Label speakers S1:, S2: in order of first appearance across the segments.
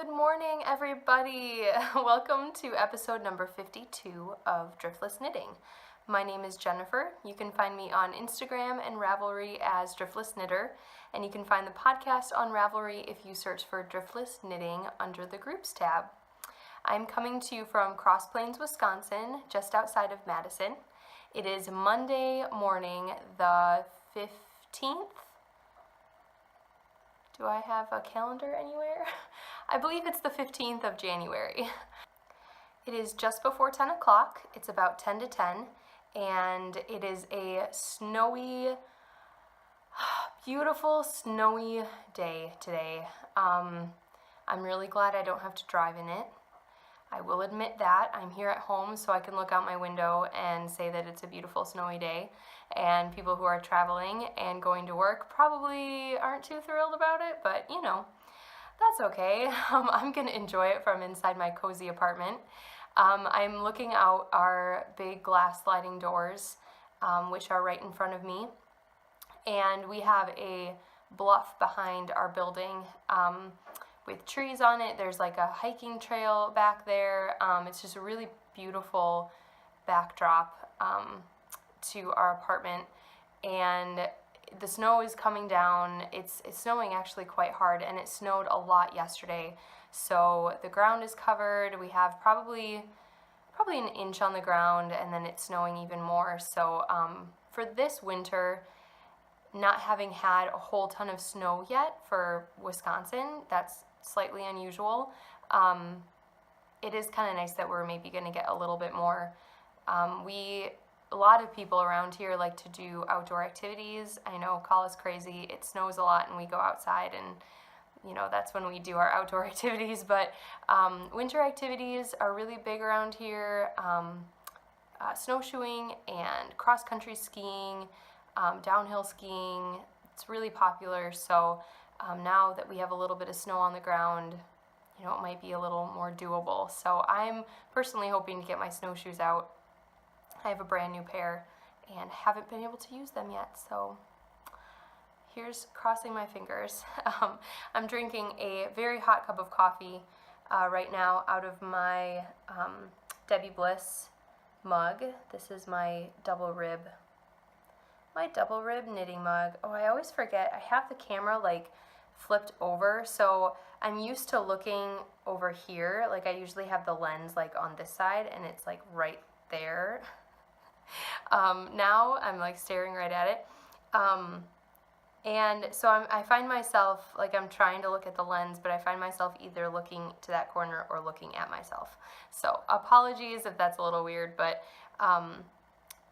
S1: Good morning, everybody. Welcome to episode number 52 of Driftless Knitting. My name is Jennifer. You can find me on Instagram and Ravelry as Driftless Knitter, and you can find the podcast on Ravelry if you search for Driftless Knitting under the Groups tab. I'm coming to you from Cross Plains, Wisconsin, just outside of Madison. It is Monday morning, the 15th. Do I have a calendar anywhere? I believe it's the 15th of January. It is just before 10 o'clock. It's about 10 to 10, and it is a snowy, beautiful snowy day today. I'm really glad I don't have to drive in it. I will admit that. I'm here at home so I can look out my window and say that it's a beautiful snowy day, and people who are traveling and going to work probably aren't too thrilled about it, but you know, that's okay. I'm gonna enjoy it from inside my cozy apartment. I'm looking out our big glass sliding doors, which are right in front of me, and we have a bluff behind our building with trees on it. There's like a hiking trail back there. It's just a really beautiful backdrop to our apartment, and the snow is coming down. It's snowing actually quite hard, and it snowed a lot yesterday, so the ground is covered. We have probably an inch on the ground, and then it's snowing even more. So for this winter, not having had a whole ton of snow yet for Wisconsin, that's slightly unusual. It is kind of nice that we're maybe going to get a little bit more. A lot of people around here like to do outdoor activities. I know, call us crazy. It snows a lot and we go outside, and you know, that's when we do our outdoor activities. But winter activities are really big around here. Snowshoeing and cross-country skiing, downhill skiing, it's really popular. So now that we have a little bit of snow on the ground, you know, it might be a little more doable. So I'm personally hoping to get my snowshoes out. I have a brand new pair and haven't been able to use them yet, so here's crossing my fingers. I'm drinking a very hot cup of coffee right now out of my Debbie Bliss mug. This is my double rib knitting mug. Oh, I always forget. I have the camera like flipped over, so I'm used to looking over here. Like I usually have the lens like on this side, and it's like right there. Now I'm like staring right at it. And so I find myself, like I'm trying to look at the lens, but I find myself either looking to that corner or looking at myself. So apologies if that's a little weird, but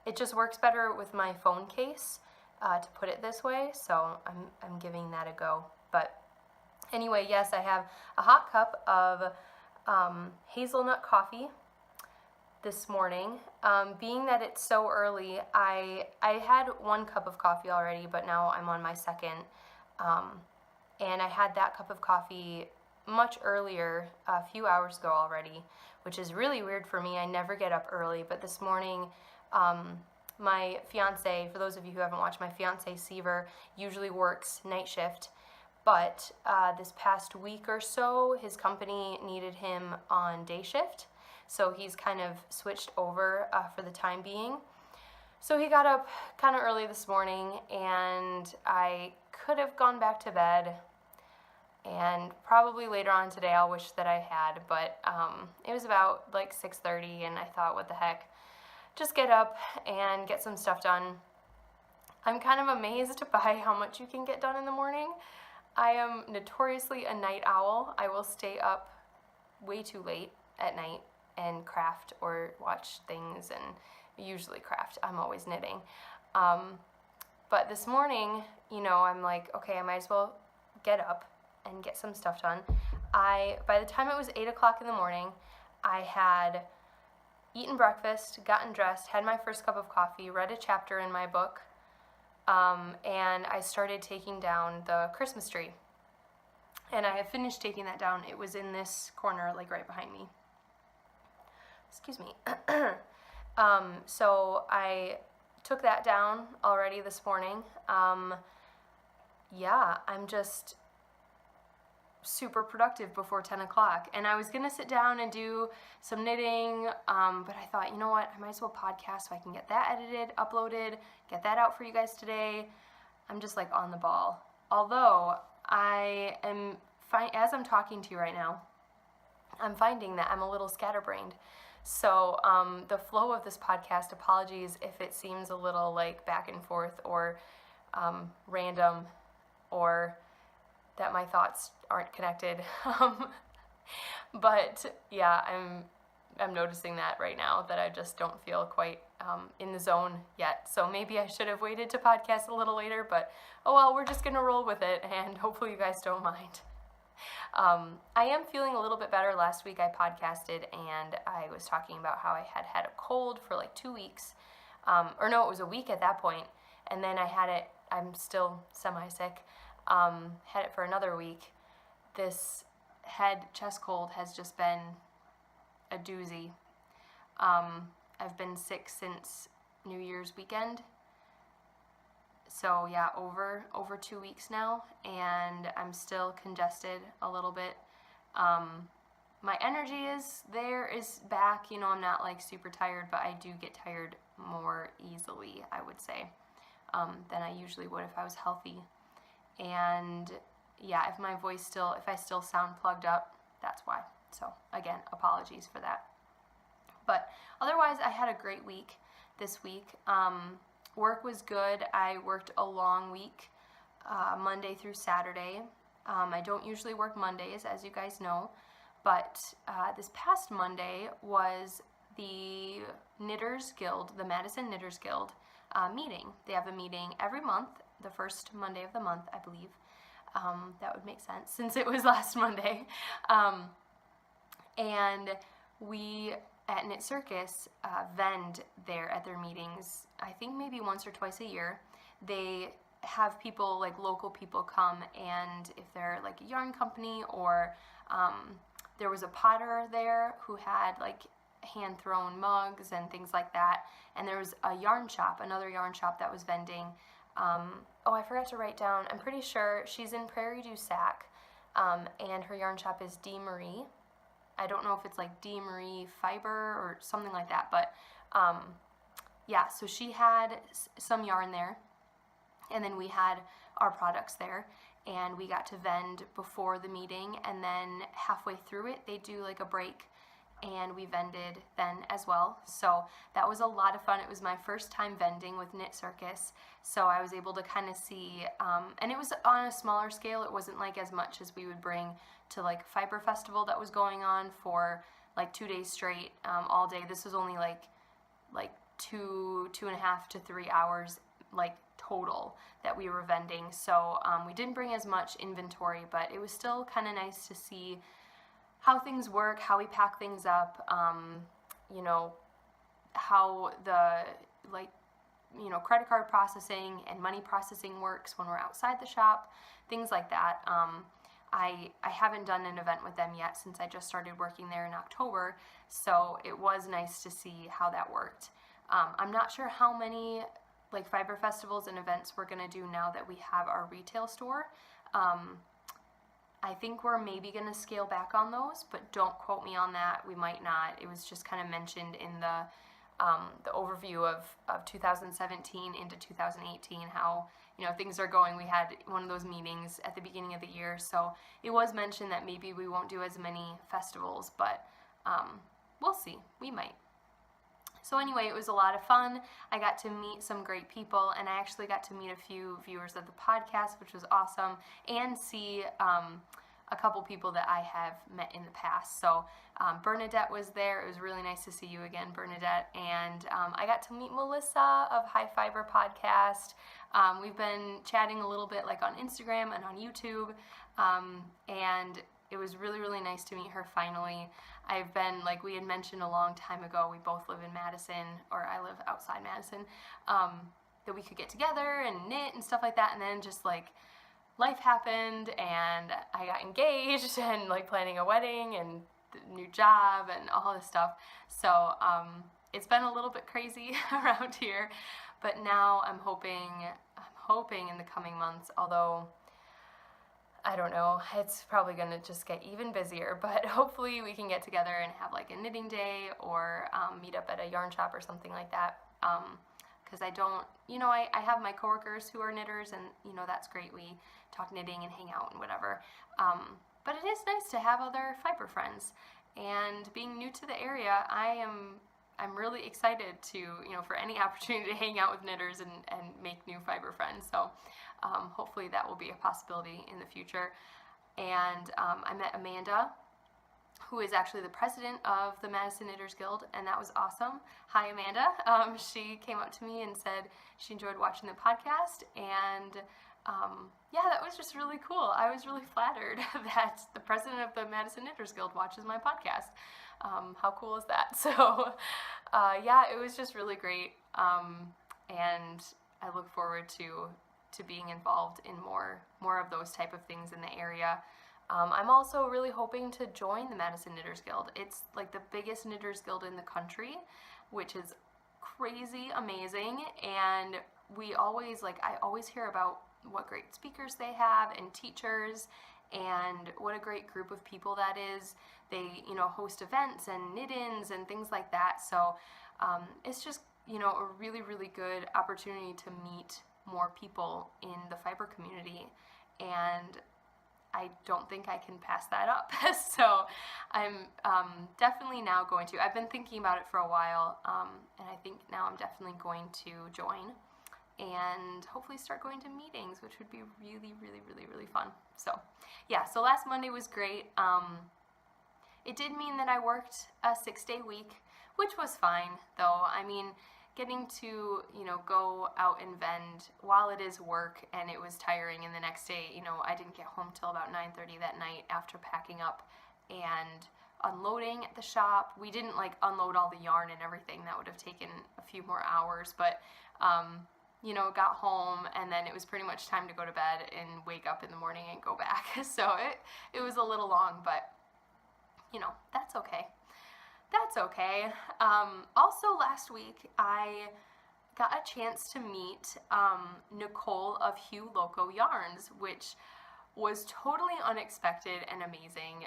S1: it just works better with my phone case to put it this way, so I'm giving that a go. But anyway, yes, I have a hot cup of hazelnut coffee this morning. Being that it's so early, I had one cup of coffee already, but now I'm on my second. And I had that cup of coffee much earlier, a few hours ago already, which is really weird for me. I never get up early, but this morning, my fiance, for those of you who haven't watched, my fiance Seaver usually works night shift, but this past week or so, his company needed him on day shift. So he's kind of switched over for the time being. So he got up kind of early this morning, and I could have gone back to bed, and probably later on today I'll wish that I had, but it was about like 6:30, and I thought, what the heck, just get up and get some stuff done. I'm kind of amazed by how much you can get done in the morning. I am notoriously a night owl. I will stay up way too late at night and craft or watch things, and usually craft. I'm always knitting. But this morning, you know, I'm like, okay, I might as well get up and get some stuff done. By the time it was 8 o'clock in the morning, I had eaten breakfast, gotten dressed, had my first cup of coffee, read a chapter in my book, and I started taking down the Christmas tree. And I have finished taking that down. It was in this corner, like right behind me. Excuse me. So I took that down already this morning. Yeah, I'm just super productive before 10 o'clock. And I was going to sit down and do some knitting, but I thought, you know what, I might as well podcast so I can get that edited, uploaded, get that out for you guys today. I'm just like on the ball. Although I am, as I'm talking to you right now, I'm finding that I'm a little scatterbrained. So the flow of this podcast, apologies if it seems a little like back and forth or random, or that my thoughts aren't connected. But yeah, I'm noticing that right now, that I just don't feel quite in the zone yet. So maybe I should have waited to podcast a little later, but oh well, we're just gonna roll with it, and hopefully you guys don't mind. I am feeling a little bit better. Last week I podcasted and I was talking about how I had a cold for like 2 weeks. Or no, it was a week at that point. And then I had it, I'm still semi-sick, had it for another week. This chest cold has just been a doozy. I've been sick since New Year's weekend. So yeah, over 2 weeks now, and I'm still congested a little bit. My energy is back, you know, I'm not like super tired, but I do get tired more easily, I would say, than I usually would if I was healthy. And yeah, if I still sound plugged up, that's why. So again, apologies for that. But otherwise, I had a great week this week. Work was good. I worked a long week, Monday through Saturday. I don't usually work Mondays, as you guys know, but this past Monday was the Knitters Guild, the Madison Knitters Guild meeting. They have a meeting every month, the first Monday of the month, I believe. That would make sense since it was last Monday. And we at Knit Circus vend there at their meetings, I think maybe once or twice a year. They have people, like local people, come, and if they're like a yarn company, or there was a potter there who had like hand-thrown mugs and things like that, and there was a yarn shop, another yarn shop that was vending. Oh, I forgot to write down, I'm pretty sure she's in Prairie du Sac, and her yarn shop is D.Marie. I don't know if it's like D.Marie Fiber or something like that, but yeah, so she had some yarn there, and then we had our products there, and we got to vend before the meeting, and then halfway through it, they do like a break, and we vended then as well. So that was a lot of fun. It was my first time vending with Knit Circus, so I was able to kind of see, and it was on a smaller scale. It wasn't like as much as we would bring to like Fiber Festival that was going on for like 2 days straight, all day. This was only like 2.5 to 3 hours like total that we were vending. So we didn't bring as much inventory, but it was still kind of nice to see how things work, how we pack things up, you know, how the credit card processing and money processing works when we're outside the shop, things like that. I haven't done an event with them yet since I just started working there in October, so it was nice to see how that worked. I'm not sure how many like Fiber Festivals and events we're going to do now that we have our retail store. I think we're maybe going to scale back on those, but don't quote me on that. We might not. It was just kind of mentioned in the overview of 2017 into 2018, how, you know, things are going. We had one of those meetings at the beginning of the year, so it was mentioned that maybe we won't do as many festivals, but we'll see. We might. So anyway, it was a lot of fun. I got to meet some great people, and I actually got to meet a few viewers of the podcast, which was awesome, and see a couple people that I have met in the past. So Bernadette was there. It was really nice to see you again, Bernadette. And I got to meet Melissa of High Fiber Podcast. We've been chatting a little bit like on Instagram and on YouTube, and it was really, really nice to meet her finally. I've been, like we had mentioned a long time ago, we both live in Madison, or I live outside Madison, that we could get together and knit and stuff like that, and then just like life happened, and I got engaged, and like planning a wedding, and the new job, and all this stuff. So it's been a little bit crazy around here, but now I'm hoping in the coming months, although I don't know, it's probably going to just get even busier, but hopefully we can get together and have like a knitting day or meet up at a yarn shop or something like that. Because I don't, I have my coworkers who are knitters, and, that's great. We talk knitting and hang out and whatever. But it is nice to have other fiber friends. And being new to the area, I'm really excited to, for any opportunity to hang out with knitters and make new fiber friends. So hopefully that will be a possibility in the future. And I met Amanda, who is actually the president of the Madison Knitters Guild, and that was awesome. Hi, Amanda. She came up to me and said she enjoyed watching the podcast, and yeah, that was just really cool. I was really flattered that the president of the Madison Knitters Guild watches my podcast. How cool is that? So, yeah, it was just really great, and I look forward to being involved in more of those type of things in the area. I'm also really hoping to join the Madison Knitters Guild. It's like the biggest knitters guild in the country, which is crazy amazing, and I always hear about what great speakers they have and teachers, and what a great group of people that is. They, host events and knit-ins and things like that, so it's just, a really, really good opportunity to meet more people in the fiber community, and I don't think I can pass that up. So I'm definitely now going to. I've been thinking about it for a while, and I think now I'm definitely going to join and hopefully start going to meetings, which would be really, really, really, really fun. So yeah, so last Monday was great. It did mean that I worked a 6-day week, which was fine, though. I mean, getting to, go out and vend while it is work, and it was tiring, and the next day, I didn't get home till about 9:30 that night after packing up and unloading at the shop. We didn't unload all the yarn and everything. That would have taken a few more hours, but got home, and then it was pretty much time to go to bed and wake up in the morning and go back. So it was a little long, but that's okay. That's okay. Also last week, I got a chance to meet Nicole of Hue Loco Yarns, which was totally unexpected and amazing.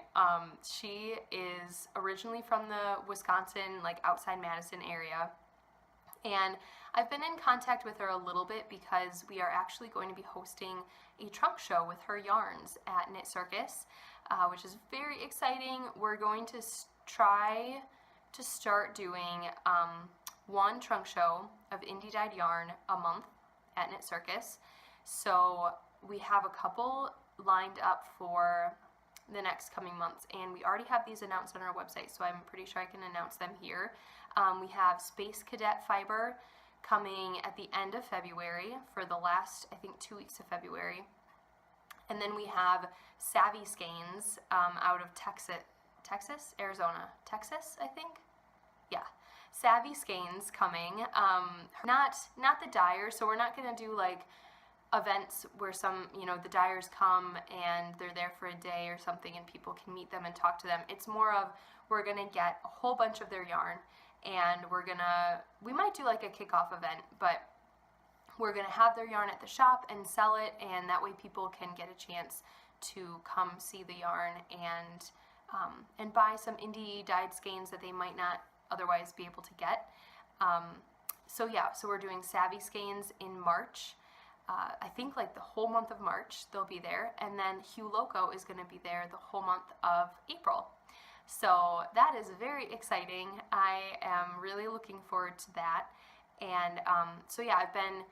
S1: She is originally from the Wisconsin, outside Madison area, and I've been in contact with her a little bit because we are actually going to be hosting a trunk show with her yarns at Knit Circus, which is very exciting. We're going to try to start doing one trunk show of indie dyed yarn a month at Knit Circus. So we have a couple lined up for the next coming months, and we already have these announced on our website, so I'm pretty sure I can announce them here. We have Space Cadet Fiber coming at the end of February for the last, I think, 2 weeks of February. And then we have Savvy Skeins out of Arizona, I think? Yeah. Savvy Skeins coming. Not the dyers, so we're not going to do events where the dyers come and they're there for a day or something and people can meet them and talk to them. It's more of, we're going to get a whole bunch of their yarn, and we might do a kickoff event, but we're going to have their yarn at the shop and sell it, and that way people can get a chance to come see the yarn and buy some indie dyed skeins that they might not otherwise be able to get. So we're doing Savvy Skeins in March. I think the whole month of March they'll be there, and then Hue Loco is going to be there the whole month of April. So that is very exciting. I am really looking forward to that. And I've been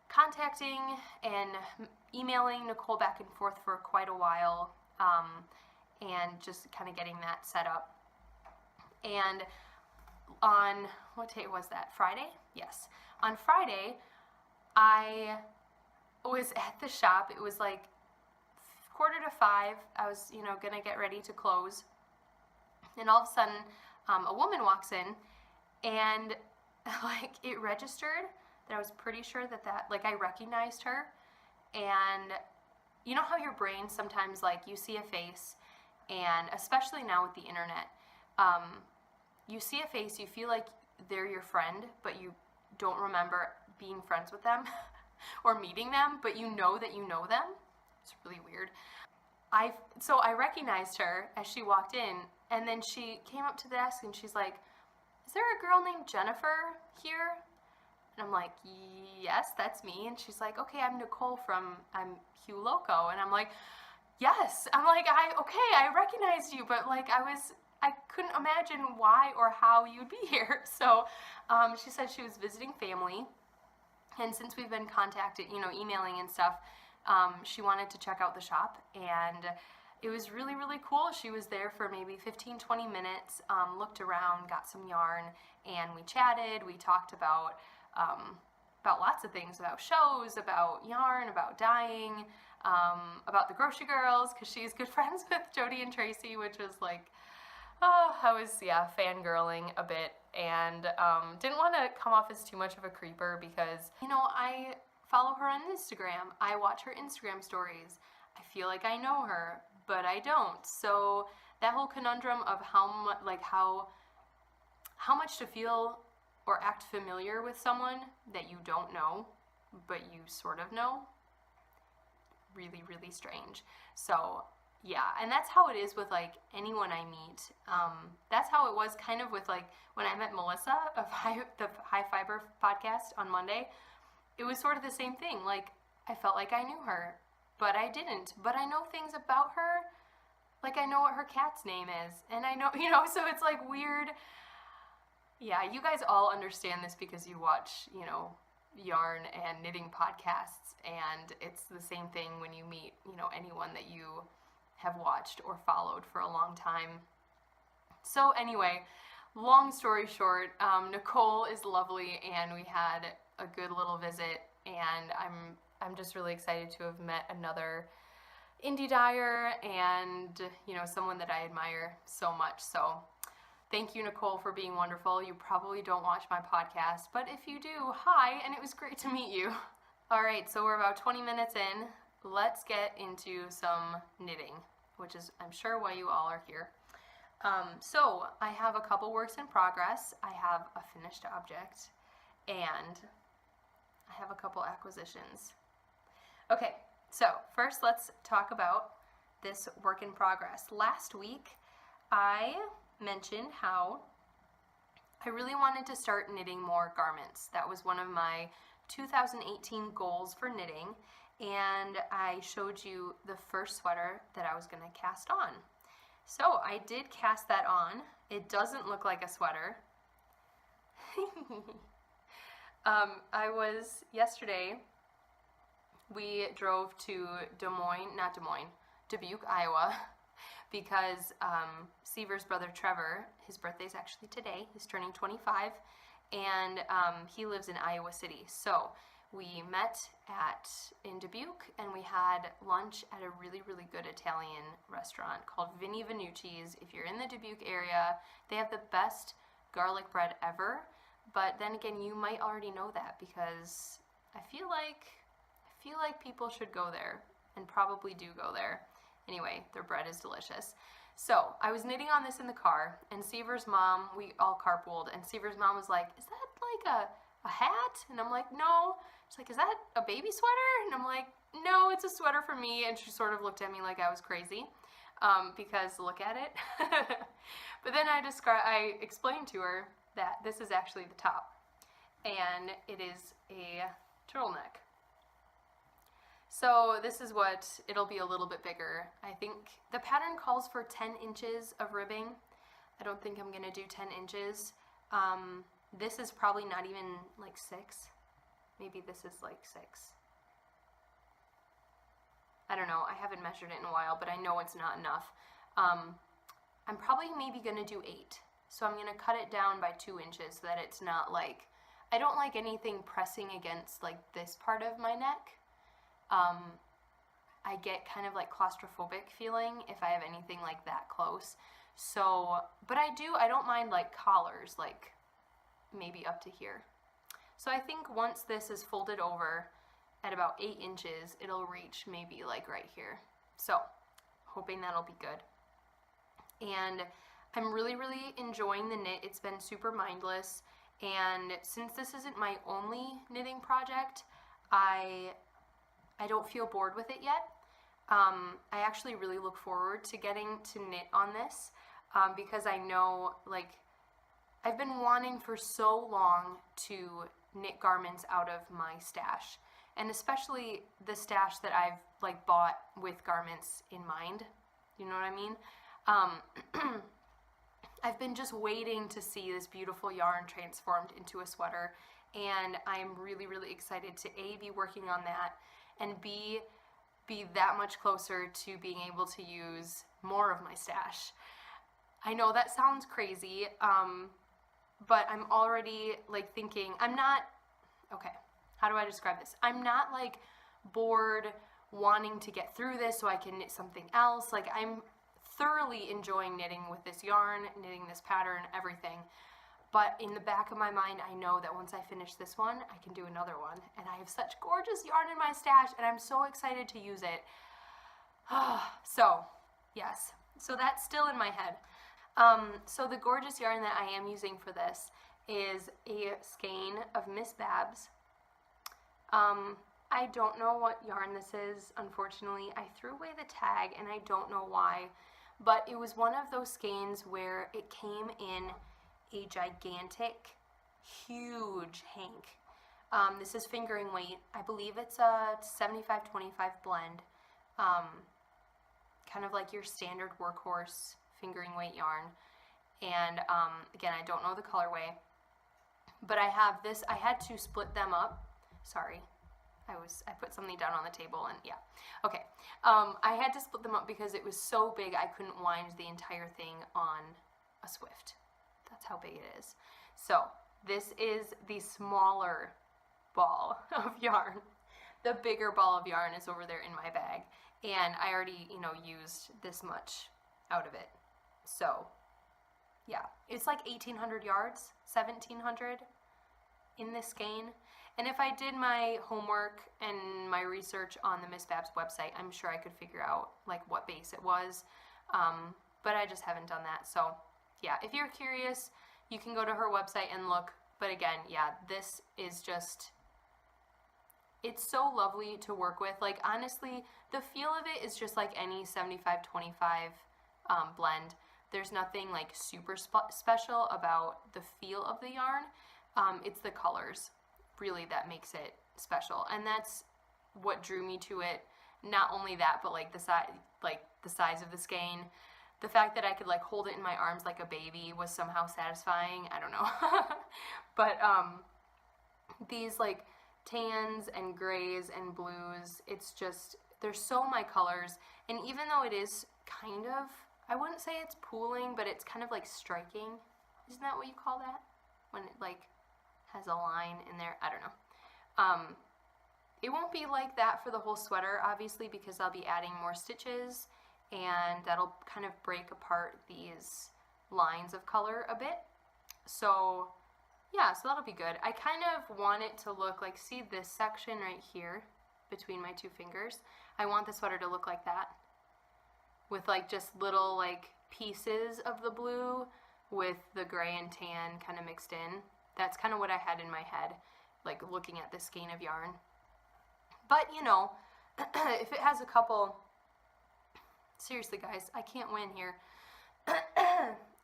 S1: contacting and emailing Nicole back and forth for quite a while, and just kind of getting that set up. And on, what day was that? Friday? Yes. On Friday, I was at the shop. It was 4:45. I was, gonna get ready to close. And all of a sudden, a woman walks in, and it registered that I was pretty sure that I recognized her. And you know how your brain sometimes you see a face, and especially now with the internet, you see a face, you feel like they're your friend, but you don't remember being friends with them or meeting them, but you know that you know them. It's really weird. So I recognized her as she walked in, and then she came up to the desk and she's like, "Is there a girl named Jennifer here?" And I'm like, "Yes, that's me." And she's like, "Okay, I'm Nicole I'm Hue Loco." And I'm like, "Yes." I'm like, I recognized you, but like I couldn't imagine why or how you'd be here. So she said she was visiting family, and since we've been contacted, emailing and stuff, she wanted to check out the shop, and it was really, really cool. She was there for maybe 15, 20 minutes, looked around, got some yarn, and we chatted. We talked about lots of things, about shows, about yarn, about dyeing, about the Grocery Girls, because she's good friends with Jody and Tracy, which was like, oh, I was, fangirling a bit, and didn't want to come off as too much of a creeper because, I follow her on Instagram. I watch her Instagram stories. I feel like I know her, but I don't. So that whole conundrum of how much to feel or act familiar with someone that you don't know, but you sort of know, really, really strange. So yeah, and that's how it is with like anyone I meet. That's how it was kind of with like when I met Melissa of the High Fiber podcast on Monday. It was sort of the same thing. Like I felt like I knew her, but I didn't. But I know things about her. Like I know what her cat's name is, and I know, so it's like weird. Yeah, you guys all understand this because you watch, yarn and knitting podcasts, and it's the same thing when you meet, anyone that you have watched or followed for a long time. So anyway, long story short, Nicole is lovely, and we had a good little visit, and I'm just really excited to have met another indie dyer and, someone that I admire so much. So thank you, Nicole, for being wonderful. You probably don't watch my podcast, but if you do, hi, and it was great to meet you. All right, so we're about 20 minutes in. Let's get into some knitting, which is, I'm sure, why you all are here. So I have a couple works in progress. I have a finished object, and I have a couple acquisitions. Okay, so first let's talk about this work in progress. Last week, I mentioned how I really wanted to start knitting more garments. That was one of my 2018 goals for knitting, and I showed you the first sweater that I was going to cast on. So I did cast that on. It doesn't look like a sweater. Yesterday, we drove to Dubuque, Iowa, because Seaver's brother Trevor, his birthday's actually today, he's turning 25, and he lives in Iowa City. So we met in Dubuque, and we had lunch at a really, really good Italian restaurant called Vinnie Venucci's. If you're in the Dubuque area, they have the best garlic bread ever, but then again, you might already know that because I feel like people should go there, and probably do go there. Anyway, their bread is delicious. So I was knitting on this in the car, and Seaver's mom, we all carpooled, and Seaver's mom was like, "Is that like a hat?" And I'm like, "No." She's like, "Is that a baby sweater?" And I'm like, "No, it's a sweater for me." And she sort of looked at me like I was crazy, because look at it. But then I explained to her that this is actually the top, and it is a turtleneck. So this is what, it'll be a little bit bigger. I think the pattern calls for 10 inches of ribbing. I don't think I'm going to do 10 inches. This is probably not even like 6. Maybe this is like 6. I don't know. I haven't measured it in a while, but I know it's not enough. I'm probably maybe going to do 8. So I'm going to cut it down by 2 inches so that it's not like, I don't like anything pressing against like this part of my neck. I get kind of like claustrophobic feeling if I have anything like that close. So, but I don't mind like collars, like maybe up to here. So I think once this is folded over at about 8 inches, it'll reach maybe like right here. So, hoping that'll be good. And I'm really, really enjoying the knit. It's been super mindless. And since this isn't my only knitting project, I don't feel bored with it yet. I actually really look forward to getting to knit on this because I know, like, I've been wanting for so long to knit garments out of my stash, and especially the stash that I've like bought with garments in mind. You know what I mean? I've been just waiting to see this beautiful yarn transformed into a sweater, and I'm really, really excited to A, be working on that, and B, be that much closer to being able to use more of my stash. I know that sounds crazy, but I'm already like thinking, okay, how do I describe this? I'm not like bored wanting to get through this so I can knit something else. Like, I'm thoroughly enjoying knitting with this yarn, knitting this pattern, everything. But in the back of my mind, I know that once I finish this one, I can do another one. And I have such gorgeous yarn in my stash, and I'm so excited to use it. So, yes. So that's still in my head. So the gorgeous yarn that I am using for this is a skein of Miss Babs. I don't know what yarn this is, unfortunately. I threw away the tag, and I don't know why. But it was one of those skeins where it came in a gigantic, huge hank. This is fingering weight. I believe it's a 75-25 blend. Kind of like your standard workhorse fingering weight yarn. And again, I don't know the colorway. But I have this. I had to split them up. Sorry. I put something down on the table, and yeah. Okay. I had to split them up because it was so big I couldn't wind the entire thing on a Swift. That's how big it is. So this is the smaller ball of yarn. The bigger ball of yarn is over there in my bag, and I already, used this much out of it. So yeah, it's like 1,800 yards, 1,700 in this skein. And if I did my homework and my research on the Miss Babs website, I'm sure I could figure out like what base it was. But I just haven't done that. So yeah, if you're curious, you can go to her website and look. But again, yeah, this is just, it's so lovely to work with. Like, honestly, the feel of it is just like any 75-25 blend. There's nothing like super special about the feel of the yarn. It's the colors really that makes it special, and that's what drew me to it. Not only that, but like the size of the skein, the fact that I could like hold it in my arms like a baby was somehow satisfying. I don't know. But these like tans and grays and blues, it's just, they're so my colors. And even though it is kind of, I wouldn't say it's pooling, but it's kind of like striking. Isn't that what you call that? When it like has a line in there. I don't know. It won't be like that for the whole sweater, obviously, because I'll be adding more stitches, and that'll kind of break apart these lines of color a bit. So yeah, so that'll be good. I kind of want it to look like, see this section right here between my two fingers? I want the sweater to look like that, with like just little like pieces of the blue with the gray and tan kind of mixed in. That's kind of what I had in my head, like looking at this skein of yarn. But if it has a couple, seriously guys, I can't win here.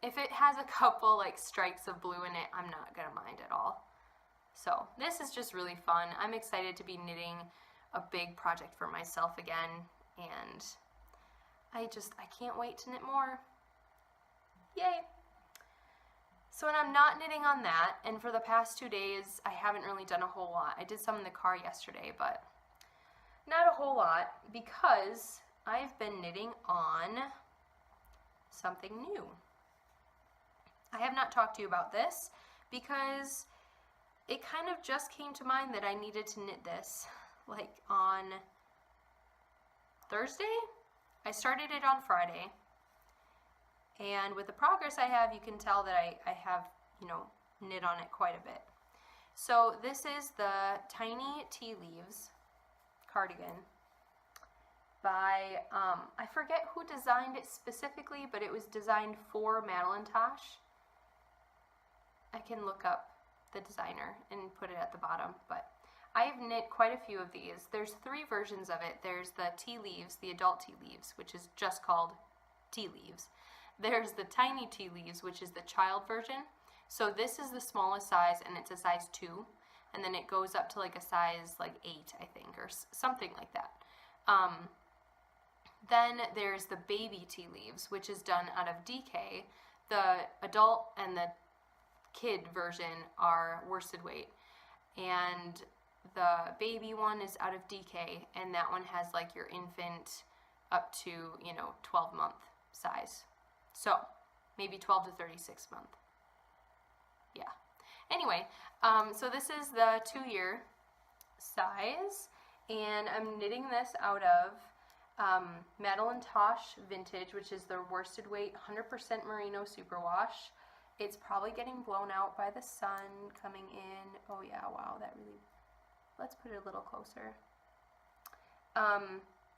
S1: If it has a couple like strikes of blue in it, I'm not gonna mind at all. So this is just really fun. I'm excited to be knitting a big project for myself again, and I can't wait to knit more. Yay! So when I'm not knitting on that, and for the past 2 days, I haven't really done a whole lot. I did some in the car yesterday, but not a whole lot, because I've been knitting on something new. I have not talked to you about this because it kind of just came to mind that I needed to knit this, like on Thursday? I started it on Friday. And with the progress I have, you can tell that I have, knit on it quite a bit. So this is the Tiny Tea Leaves cardigan by, I forget who designed it specifically, but it was designed for Madeline Tosh. I can look up the designer and put it at the bottom, but I've knit quite a few of these. There's 3 versions of it. There's the tea leaves, the adult tea leaves, which is just called tea leaves. There's the tiny tea leaves, which is the child version. So this is the smallest size, and it's a size 2, and then it goes up to like a size like 8, I think, or something like that. Then there's the baby tea leaves, which is done out of DK. The adult and the kid version are worsted weight, and the baby one is out of DK, and that one has like your infant up to, you know, 12-month size. So maybe 12 to 36 month. Yeah. Anyway, so this is the 2-year size, and I'm knitting this out of Madeline Tosh Vintage, which is the worsted weight 100% merino superwash. It's probably getting blown out by the sun coming in. Oh yeah, wow, that really, let's put it a little closer.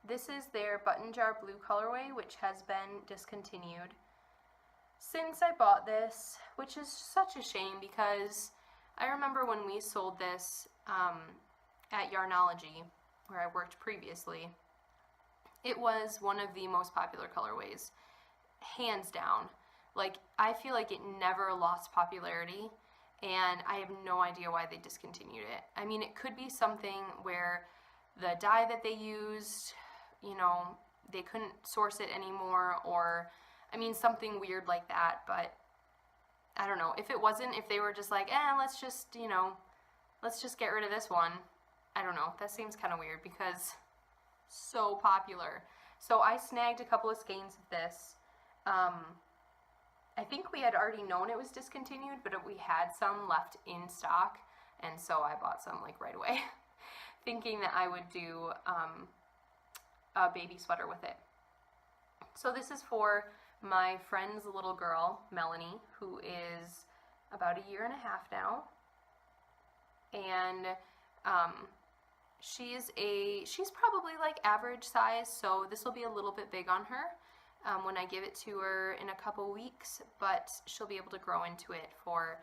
S1: This is their button jar blue colorway, which has been discontinued since I bought this, which is such a shame because I remember when we sold this at Yarnology, where I worked previously, it was one of the most popular colorways, hands down. Like, I feel like it never lost popularity, and I have no idea why they discontinued it. I mean, it could be something where the dye that they used, you know, they couldn't source it anymore, or, I mean, something weird like that, but I don't know. If it wasn't, if they were just like, let's just, you know, let's just get rid of this one, I don't know. That seems kind of weird because so popular. So I snagged a couple of skeins of this. I think we had already known it was discontinued, but we had some left in stock, and so I bought some like right away, thinking that I would do a baby sweater with it. So this is for my friend's little girl, Melanie, who is about 1.5 years now, and she's probably like average size, so this will be a little bit big on her when I give it to her in a couple weeks, but she'll be able to grow into it for,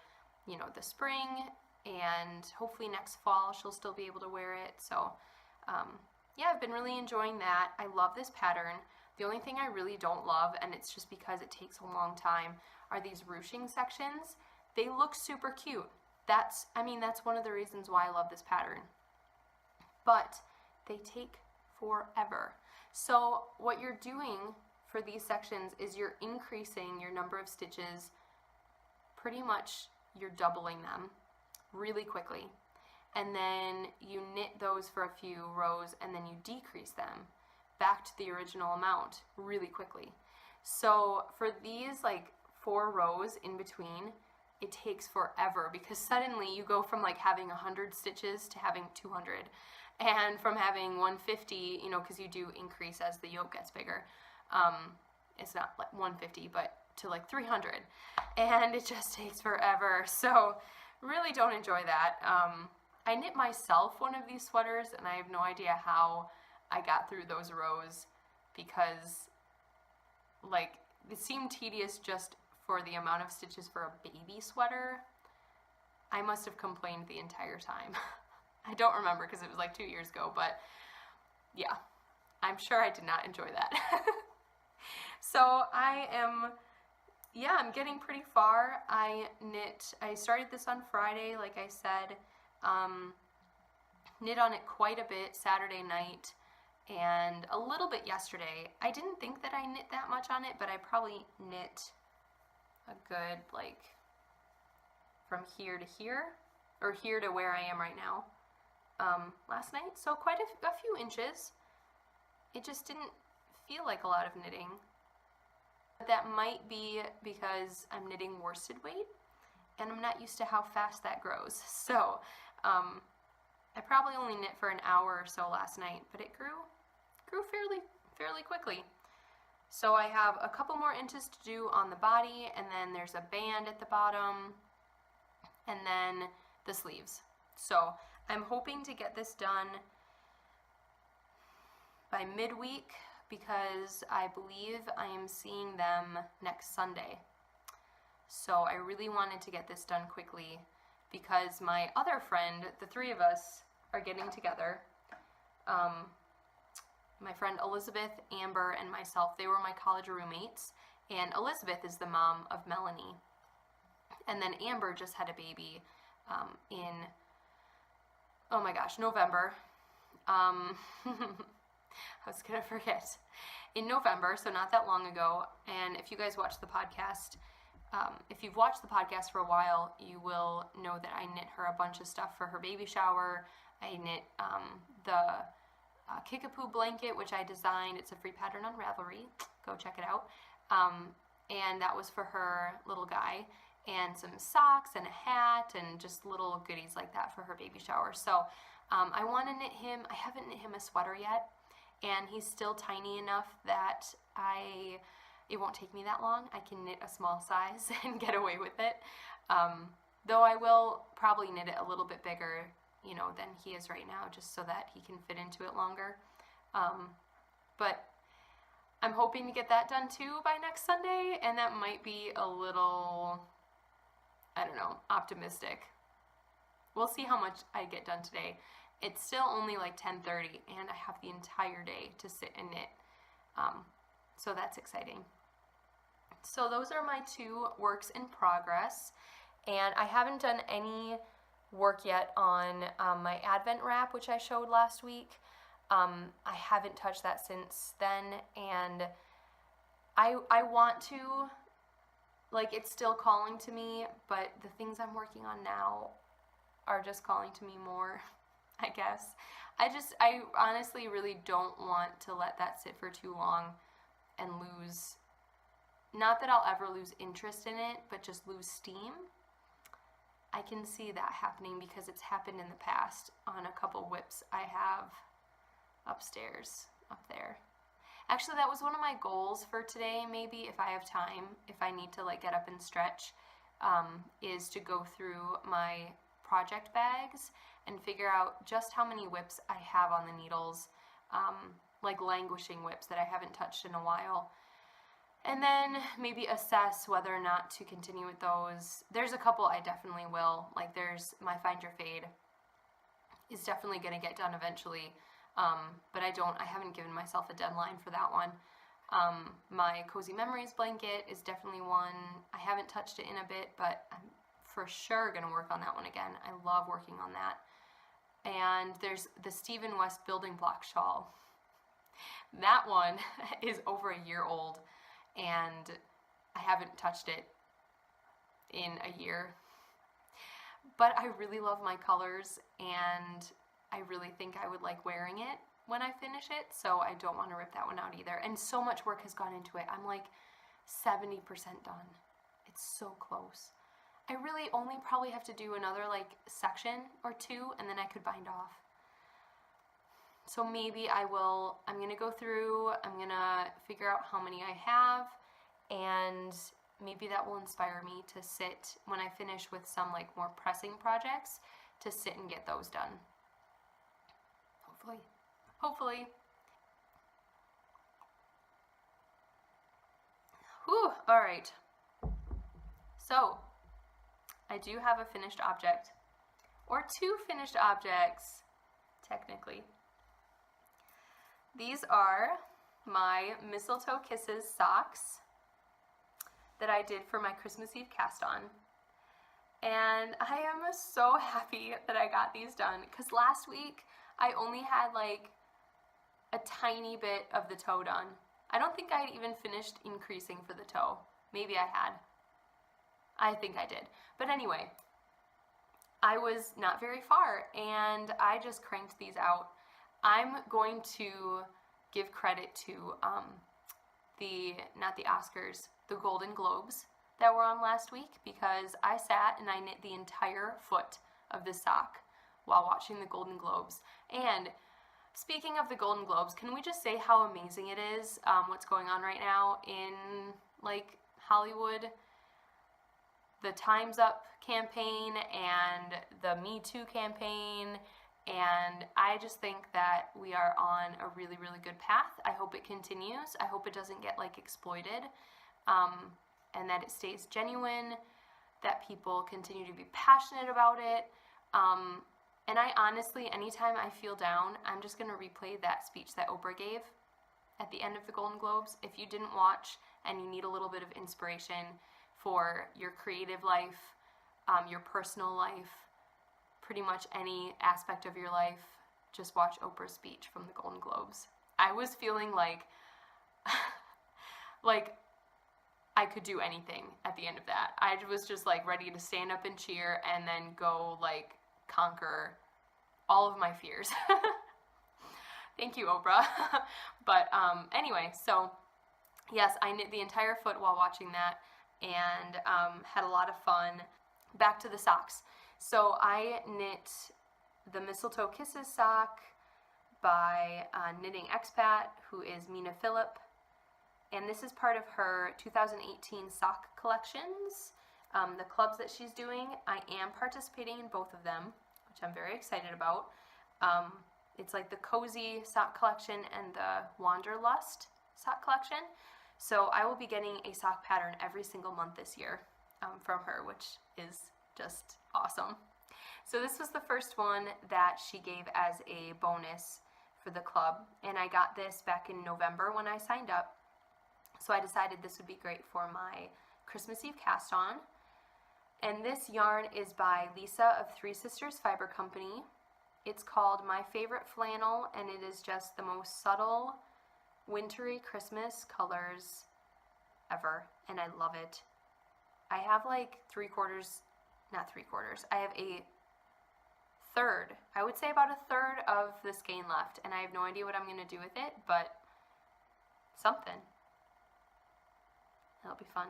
S1: you know, the spring, and hopefully next fall she'll still be able to wear it. So yeah, I've been really enjoying that. I love this pattern. The only thing I really don't love, and it's just because it takes a long time, are these ruching sections. They look super cute. That's one of the reasons why I love this pattern. But they take forever. So what you're doing for these sections is you're increasing your number of stitches. Pretty much you're doubling them really quickly. And then you knit those for a few rows, and then you decrease them back to the original amount really quickly. So for these like 4 rows in between, it takes forever because suddenly you go from like having 100 stitches to having 200, and from having 150, you know, because you do increase as the yoke gets bigger. It's not like 150, but to like 300, and it just takes forever. So really don't enjoy that. I knit myself one of these sweaters, and I have no idea how I got through those rows because, like, it seemed tedious just for the amount of stitches for a baby sweater. I must have complained the entire time. I don't remember because it was like 2 years ago, but yeah, I'm sure I did not enjoy that. So I'm getting pretty far. I started this on Friday, like I said. Knit on it quite a bit Saturday night and a little bit yesterday. I didn't think that I knit that much on it, but I probably knit a good, like, from here to here, or here to where I am right now, last night. So quite a few inches. It just didn't feel like a lot of knitting. That might be because I'm knitting worsted weight, and I'm not used to how fast that grows. So I probably only knit for an hour or so last night, but it grew fairly quickly. So I have a couple more inches to do on the body, and then there's a band at the bottom, and then the sleeves. So I'm hoping to get this done by midweek because I believe I am seeing them next Sunday. So I really wanted to get this done quickly because my other friend, the 3 of us are getting together. My friend Elizabeth, Amber, and myself, they were my college roommates, and Elizabeth is the mom of Melanie. And then Amber just had a baby in, oh my gosh, November. I was going to forget. In November, so not that long ago. And if you guys watch the podcast, if you've watched the podcast for a while, you will know that I knit her a bunch of stuff for her baby shower. I knit the Kickapoo blanket, which I designed. It's a free pattern on Ravelry. Go check it out. And that was for her little guy. And some socks and a hat and just little goodies like that for her baby shower. So I want to knit him. I haven't knit him a sweater yet. And he's still tiny enough that it won't take me that long. I can knit a small size and get away with it. Though I will probably knit it a little bit bigger, you know, than he is right now, just so that he can fit into it longer. But I'm hoping to get that done too by next Sunday, and that might be a little, I don't know, optimistic. We'll see how much I get done today. It's still only like 10:30, and I have the entire day to sit and knit. So that's exciting. So those are my 2 works in progress, and I haven't done any work yet on my Advent wrap, which I showed last week. I haven't touched that since then, and I want to, like, it's still calling to me, but the things I'm working on now are just calling to me more, I guess. I honestly really don't want to let that sit for too long and lose, not that I'll ever lose interest in it, but just lose steam. I can see that happening because it's happened in the past on a couple whips I have upstairs, up there. Actually, that was one of my goals for today, maybe, if I have time, if I need to like get up and stretch, is to go through my project bags and figure out just how many whips I have on the needles, like languishing whips that I haven't touched in a while. And then maybe assess whether or not to continue with those. There's a couple I definitely will. Like there's my Find Your Fade is definitely going to get done eventually. But I haven't given myself a deadline for that one. My Cozy Memories blanket is definitely one. I haven't touched it in a bit, but I'm for sure going to work on that one again. I love working on that. And there's the Stephen West building block shawl. That one is over a year old, and I haven't touched it in a year. But I really love my colors, and I really think I would like wearing it when I finish it, so I don't want to rip that one out either. And so much work has gone into it. I'm like 70% done. It's so close. I really only probably have to do another like section or 2, and then I could bind off. So maybe I'm going to go through, I'm going to figure out how many I have, and maybe that will inspire me to sit, when I finish with some like more pressing projects, to sit and get those done. Hopefully. Whew, all right. So, I do have a finished object, or 2 finished objects, technically. These are my Mistletoe Kisses socks that I did for my Christmas Eve cast on. And I am so happy that I got these done, because last week I only had like a tiny bit of the toe done. I don't think I had even finished increasing for the toe. Maybe I had. I think I did. But anyway, I was not very far, and I just cranked these out. I'm going to give credit to not the Oscars, the Golden Globes that were on last week, because I sat and I knit the entire foot of this sock while watching the Golden Globes. And speaking of the Golden Globes, can we just say how amazing it is, what's going on right now in like Hollywood? The Time's Up campaign and the Me Too campaign, and I just think that we are on a really, really good path. I hope it continues. I hope it doesn't get like exploited, and that it stays genuine, that people continue to be passionate about it, And I honestly, anytime I feel down, I'm just going to replay that speech that Oprah gave at the end of the Golden Globes. If you didn't watch and you need a little bit of inspiration for your creative life, your personal life, pretty much any aspect of your life, just watch Oprah's speech from the Golden Globes. I was feeling like like I could do anything at the end of that. I was just like ready to stand up and cheer and then go like conquer all of my fears. Thank you, Oprah. But anyway, so yes, I knit the entire foot while watching that and had a lot of fun. Back to the socks. So I knit the Mistletoe Kisses sock by Knitting Expat, who is Mina Phillip. And this is part of her 2018 sock collections. The clubs that she's doing, I am participating in both of them, which I'm very excited about. It's like the Cozy sock collection and the Wanderlust sock collection. So I will be getting a sock pattern every single month this year from her, which is just awesome. So this was the first one that she gave as a bonus for the club, and I got this back in November when I signed up. So I decided this would be great for my Christmas Eve cast on. And this yarn is by Lisa of Three Sisters Fiber Company. It's called My Favorite Flannel, and it is just the most subtle, wintry Christmas colors ever, and I love it. I have like I have a third, I would say about a third of the skein left, and I have no idea what I'm going to do with it, but something. That'll be fun.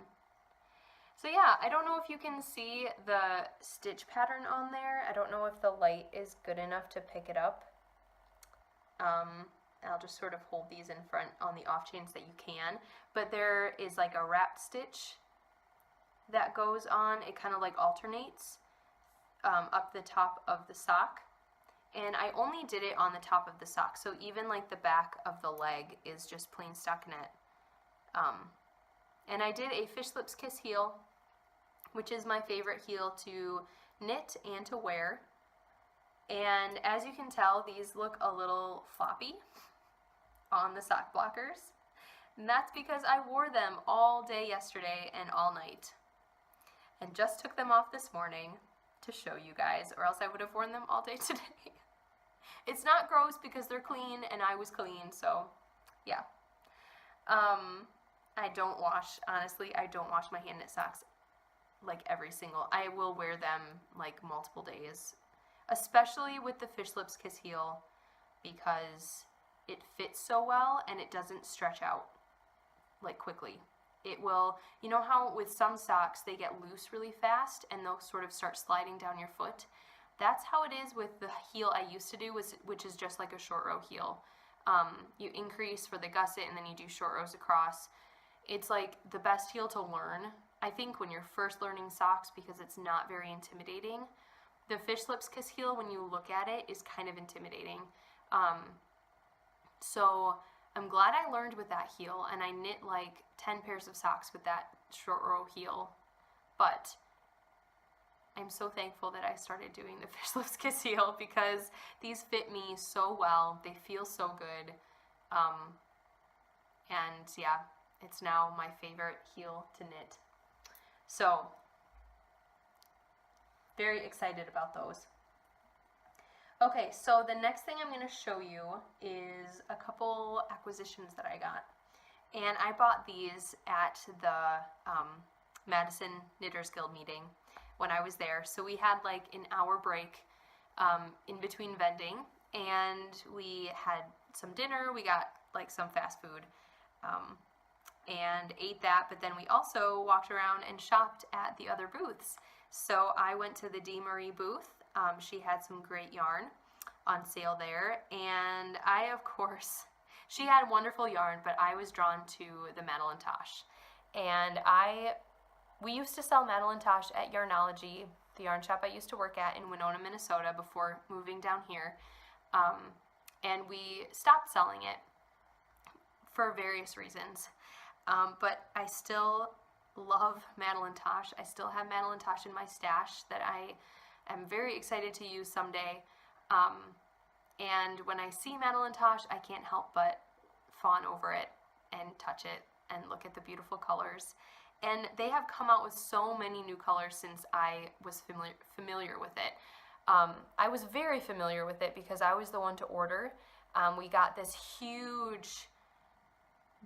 S1: So yeah, I don't know if you can see the stitch pattern on there. I don't know if the light is good enough to pick it up. I'll just sort of hold these in front on the off chance that you can. But there is like a wrapped stitch that goes on. It kind of like alternates up the top of the sock. And I only did it on the top of the sock. So even like the back of the leg is just plain stockinette. And I did a Fish Lips Kiss heel, which is my favorite heel to knit and to wear. And as you can tell, these look a little floppy on the sock blockers. And that's because I wore them all day yesterday and all night. And just took them off this morning to show you guys, or else I would have worn them all day today. It's not gross because they're clean and I was clean, so yeah. I don't wash, honestly, I don't wash my hand knit socks like I will wear them like multiple days, especially with the Fish Lips Kiss heel because it fits so well and it doesn't stretch out like quickly. It will, you know how with some socks they get loose really fast and they'll sort of start sliding down your foot? That's how it is with the heel I used to do, which is just like a short row heel. You increase for the gusset and then you do short rows across. It's like the best heel to learn, I think, when you're first learning socks because it's not very intimidating. The Fish Lips Kiss heel, when you look at it, is kind of intimidating. So I'm glad I learned with that heel, and I knit like 10 pairs of socks with that short row heel. But I'm so thankful that I started doing the Fish Lips Kiss heel because these fit me so well. They feel so good. And yeah, it's now my favorite heel to knit. So, very excited about those. Okay, so the next thing I'm going to show you is a couple acquisitions that I got. And I bought these at the Madison Knitters Guild meeting when I was there. So we had like an hour break in between vending, and we had some dinner. We got like some fast food and ate that, but then we also walked around and shopped at the other booths. So I went to the D.Marie booth. She had some great yarn on sale there, and I, of course, she had wonderful yarn, but I was drawn to the Madeline Tosh. And we used to sell Madeline Tosh at Yarnology, the yarn shop I used to work at in Winona, Minnesota before moving down here. And we stopped selling it for various reasons. But I still love Madeline Tosh. I still have Madeline Tosh in my stash that I am very excited to use someday. And when I see Madeleine Tosh, I can't help but fawn over it and touch it and look at the beautiful colors. And they have come out with so many new colors since I was familiar with it. I was very familiar with it because I was the one to order. We got this huge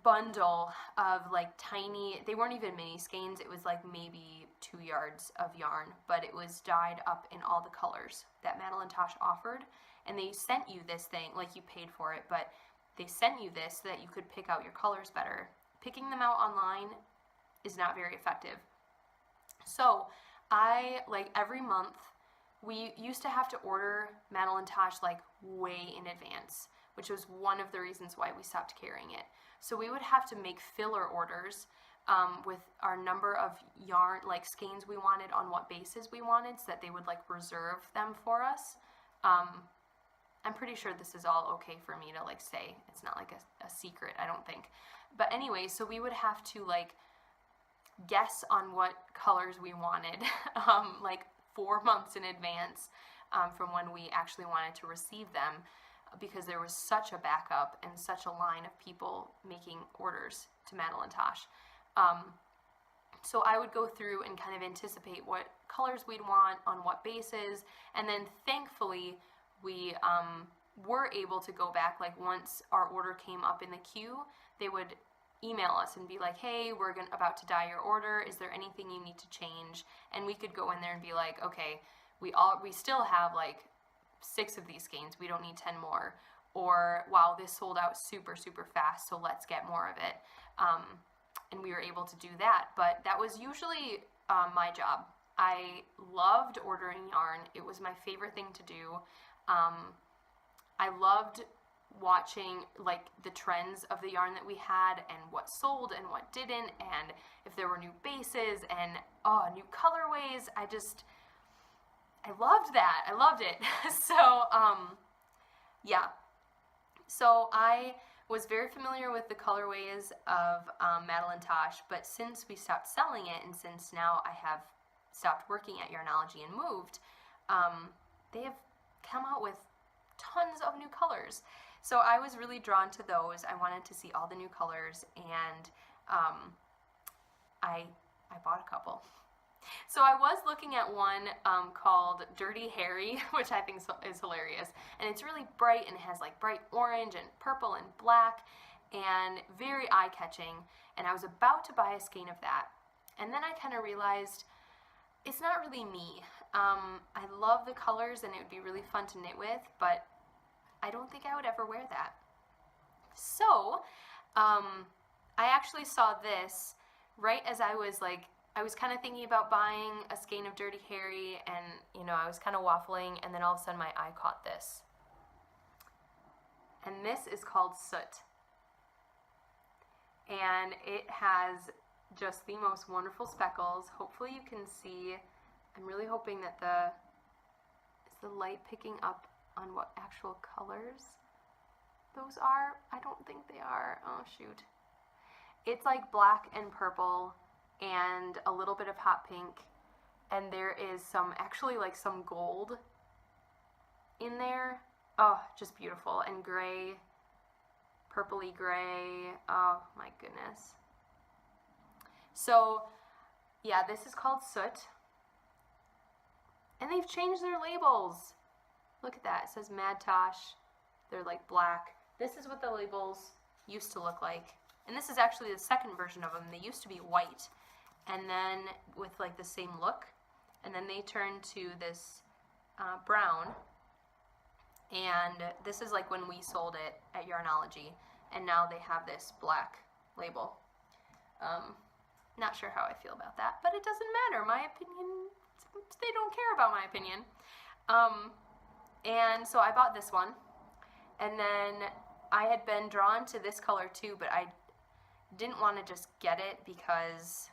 S1: bundle of like tiny, they weren't even mini skeins, it was like maybe 2 yards of yarn, but it was dyed up in all the colors that Madeleine Tosh offered. And they sent you this thing, like you paid for it, but they sent you this so that you could pick out your colors better. Picking them out online is not very effective. So I, like every month, we used to have to order Madeleine Tosh like way in advance, which was one of the reasons why we stopped carrying it. So we would have to make filler orders with our number of yarn, like skeins we wanted on what bases we wanted, so that they would like reserve them for us. I'm pretty sure this is all okay for me to like say. It's not like a secret, I don't think. But anyway, so we would have to like guess on what colors we wanted like 4 months in advance from when we actually wanted to receive them, because there was such a backup and such a line of people making orders to Madeleine Tosh. So I would go through and kind of anticipate what colors we'd want on what bases, and then thankfully we were able to go back, like once our order came up in the queue, they would email us and be like, hey, we're about to dye your order, is there anything you need to change? And we could go in there and be like, okay, we still have like 6 of these skeins, we don't need 10 more, or wow, this sold out super fast, so let's get more of it. And we were able to do that, but that was usually my job. I loved ordering yarn. It was my favorite thing to do. I loved watching like the trends of the yarn that we had and what sold and what didn't, and if there were new bases and new colorways. I loved that. I loved it. So yeah, so I was very familiar with the colorways of Madeleine Tosh, but since we stopped selling it, and since now I have stopped working at Yarnology and moved, they have come out with tons of new colors. So I was really drawn to those. I wanted to see all the new colors, and I bought a couple. So I was looking at one called Dirty Harry, which I think is hilarious. And it's really bright, and it has like bright orange and purple and black, and very eye-catching. And I was about to buy a skein of that. And then I kind of realized it's not really me. I love the colors, and it would be really fun to knit with, but I don't think I would ever wear that. So I actually saw this right as I was kind of thinking about buying a skein of Dirty Harry, and you know, I was kind of waffling, and then all of a sudden my eye caught this. And this is called Soot. And it has just the most wonderful speckles. Hopefully you can see. I'm really hoping that is the light picking up on what actual colors those are? I don't think they are. Oh shoot. It's like black and purple and a little bit of hot pink, and there is actually like some gold in there. Oh, just beautiful. And gray, purpley gray. Oh my goodness. So yeah, this is called Soot, and they've changed their labels. Look at that. It says Mad Tosh. They're like black. This is what the labels used to look like. And this is actually the second version of them. They used to be white, and then with like the same look. And then they turned to this brown. And this is like when we sold it at Yarnology. And now they have this black label. Not sure how I feel about that, but it doesn't matter. My opinion, they don't care about my opinion. And so I bought this one, and then I had been drawn to this color too, but I didn't want to just get it because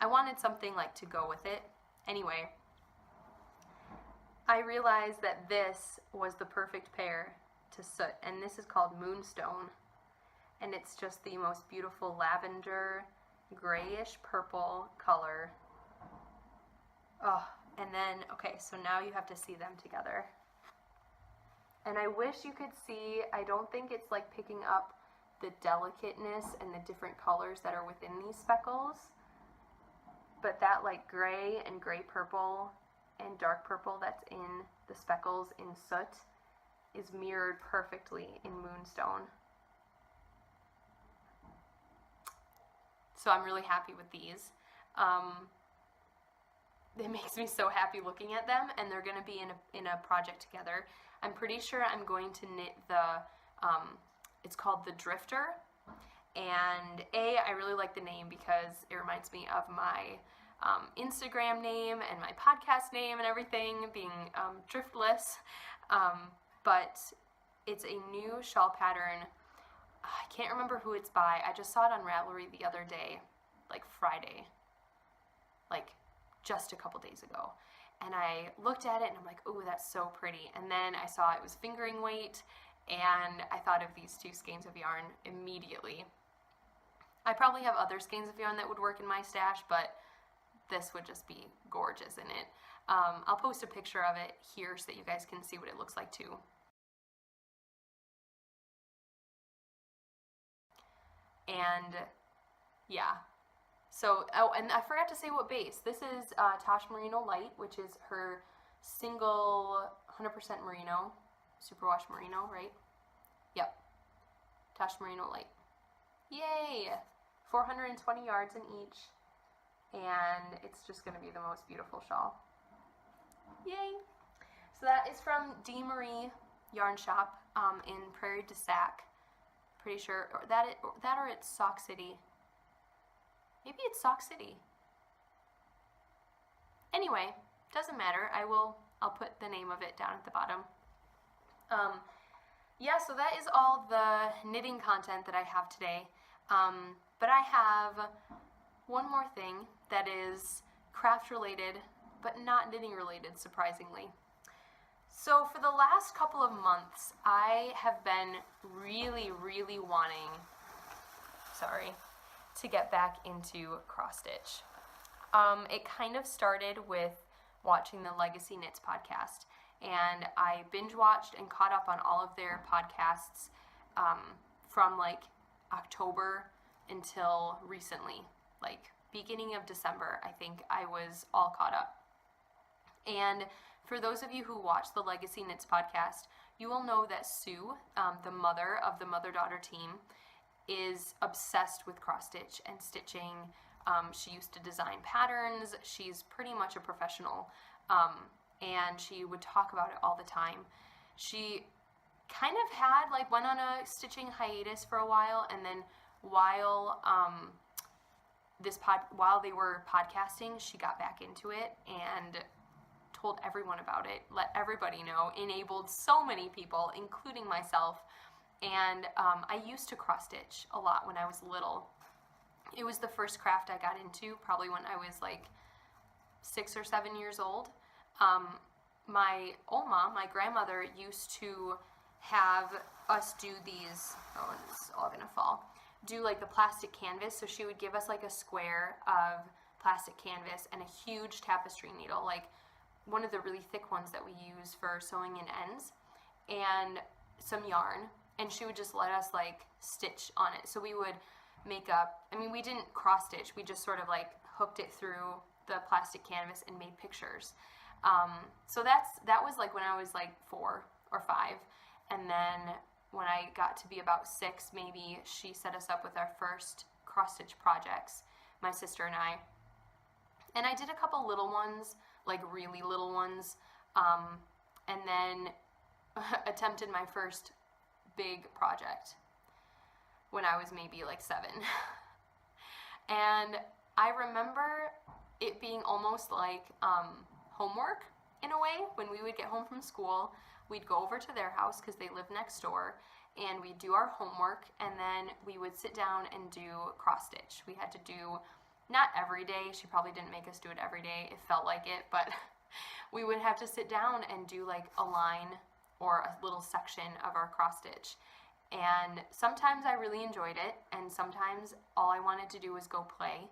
S1: I wanted something like to go with it. Anyway, I realized that this was the perfect pair to Soot, and this is called Moonstone, and it's just the most beautiful lavender, grayish purple color. Oh, and then, okay, so now you have to see them together. And I wish you could see, I don't think it's like picking up the delicateness and the different colors that are within these speckles, but that like gray and gray purple and dark purple that's in the speckles in soot is mirrored perfectly in Moonstone. So I'm really happy with these. It makes me so happy looking at them, and they're going to be in a project together. I'm pretty sure I'm going to knit the, it's called the Drifter, and I really like the name because it reminds me of my Instagram name and my podcast name and everything, being Driftless, but it's a new shawl pattern. I can't remember who it's by. I just saw it on Ravelry the other day, like Friday, like just a couple days ago. And I looked at it and I'm like, oh, that's so pretty. And then I saw it was fingering weight, and I thought of these two skeins of yarn immediately. I probably have other skeins of yarn that would work in my stash, but this would just be gorgeous in it. I'll post a picture of it here so that you guys can see what it looks like too. And yeah, so, oh, and I forgot to say what base. This is Tosh Merino Light, which is her single 100% merino, superwash merino, right? Yep, Tosh Merino Light. Yay! 420 yards in each, and it's just going to be the most beautiful shawl. Yay! So that is from D.Marie Yarn Shop in Prairie de Sac. Pretty sure, or it's Sauk City. Maybe it's Sauk City. Anyway, doesn't matter. I'll put the name of it down at the bottom. Yeah, so that is all the knitting content that I have today. But I have one more thing that is craft related, but not knitting related, surprisingly. So for the last couple of months, I have been really, really wanting, to get back into cross stitch. It kind of started with watching the Legacy Knits podcast, and I binge watched and caught up on all of their podcasts from like October until recently, like beginning of December. I think I was all caught up. And for those of you who watch the Legacy Knits podcast, you will know that Sue, the mother of the mother-daughter team, is obsessed with cross-stitch and stitching. She used to design patterns. She's pretty much a professional, and she would talk about it all the time. She kind of went on a stitching hiatus for a while, and then while they were podcasting, she got back into it and told everyone about it, let everybody know, enabled so many people, including myself. And I used to cross stitch a lot when I was little. It was the first craft I got into, probably when I was like 6 or 7 years old. My Oma, my grandmother, used to have us do these, oh, it's all gonna fall, do like the plastic canvas. So she would give us like a square of plastic canvas and a huge tapestry needle, like one of the really thick ones that we use for sewing in ends, and some yarn, and she would just let us like stitch on it. So we would make up, we didn't cross stitch, we just sort of like hooked it through the plastic canvas and made pictures. So that was like when I was like 4 or 5, and then when I got to be about 6 maybe, she set us up with our first cross stitch projects, my sister and I. And I did a couple little ones, like really little ones, and then attempted my first big project when I was maybe like 7. And I remember it being almost like homework in a way. When we would get home from school, we'd go over to their house because they live next door, and we'd do our homework, and then we would sit down and do cross stitch. We had to do, not every day, she probably didn't make us do it every day, it felt like it, but we would have to sit down and do like a line or a little section of our cross stitch. And sometimes I really enjoyed it, and sometimes all I wanted to do was go play.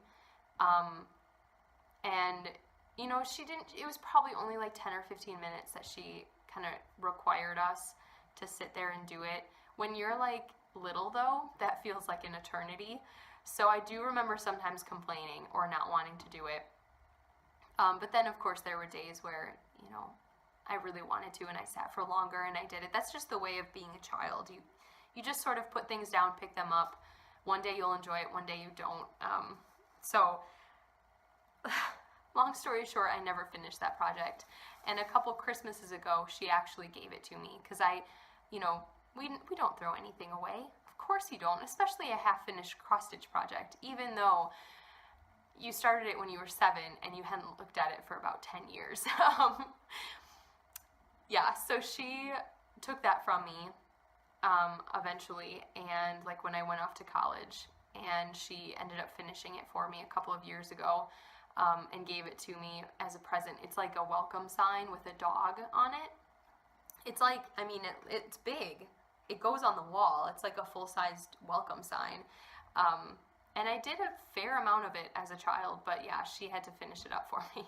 S1: And you know, it was probably only like 10 or 15 minutes that she kind of required us to sit there and do it. When you're like little though, that feels like an eternity. So I do remember sometimes complaining or not wanting to do it. But then of course there were days where, you know, I really wanted to and I sat for longer and I did it. That's just the way of being a child. You just sort of put things down, pick them up. One day you'll enjoy it, one day you don't. So long story short, I never finished that project. And a couple Christmases ago, she actually gave it to me because you know, we don't throw anything away. Of course you don't, especially a half-finished cross-stitch project, even though you started it when you were 7 and you hadn't looked at it for about 10 years. Yeah, so she took that from me eventually, and like when I went off to college, and she ended up finishing it for me a couple of years ago and gave it to me as a present. It's like a welcome sign with a dog on it. It's like, I mean, it's big. It goes on the wall. It's like a full-sized welcome sign. And I did a fair amount of it as a child, but yeah, she had to finish it up for me.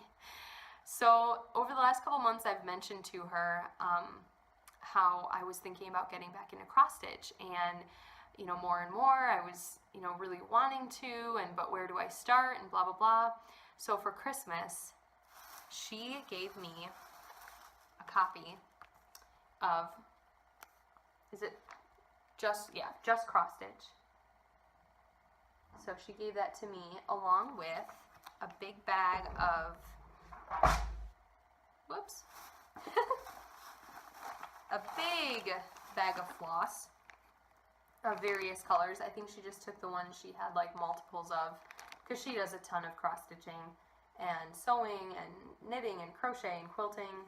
S1: So over the last couple months, I've mentioned to her how I was thinking about getting back into cross-stitch, and you know, more and more I was, you know, really wanting to, and but where do I start, and blah blah blah. So for Christmas, she gave me a copy of, is it just cross-stitch. So she gave that to me along with a big bag of, whoops, a big bag of floss of various colors. I think she just took the one she had like multiples of, because she does a ton of cross-stitching and sewing and knitting and crochet and quilting.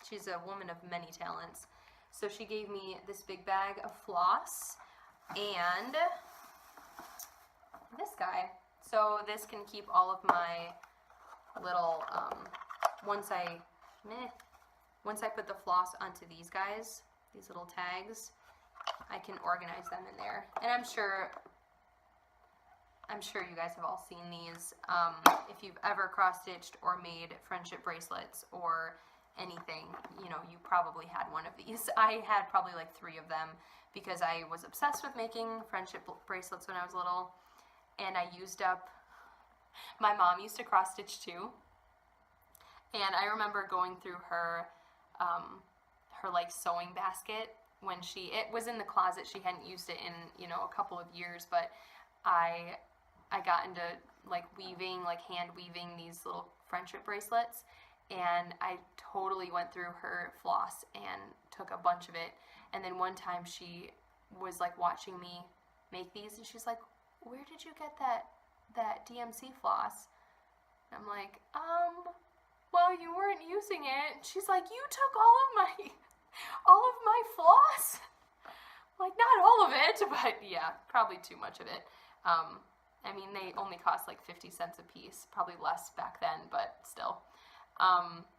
S1: She's a woman of many talents. So she gave me this big bag of floss and this guy. So this can keep all of my little, once I put the floss onto these guys, these little tags, I can organize them in there. And I'm sure you guys have all seen these. If you've ever cross-stitched or made friendship bracelets or anything, you know, you probably had one of these. I had probably like 3 of them because I was obsessed with making friendship bracelets when I was little, and I used up, my mom used to cross-stitch too, and I remember going through her like sewing basket when it was in the closet. She hadn't used it in, you know, a couple of years, but I got into like weaving, like hand weaving these little friendship bracelets, and I totally went through her floss and took a bunch of it. And then one time she was like watching me make these, and she's like, "Where did you get that DMC floss?" And I'm like, well, you weren't using it. She's like, "You took all of my floss?" Like, not all of it, but yeah, probably too much of it. I mean, they only cost like 50 cents a piece, probably less back then, but still.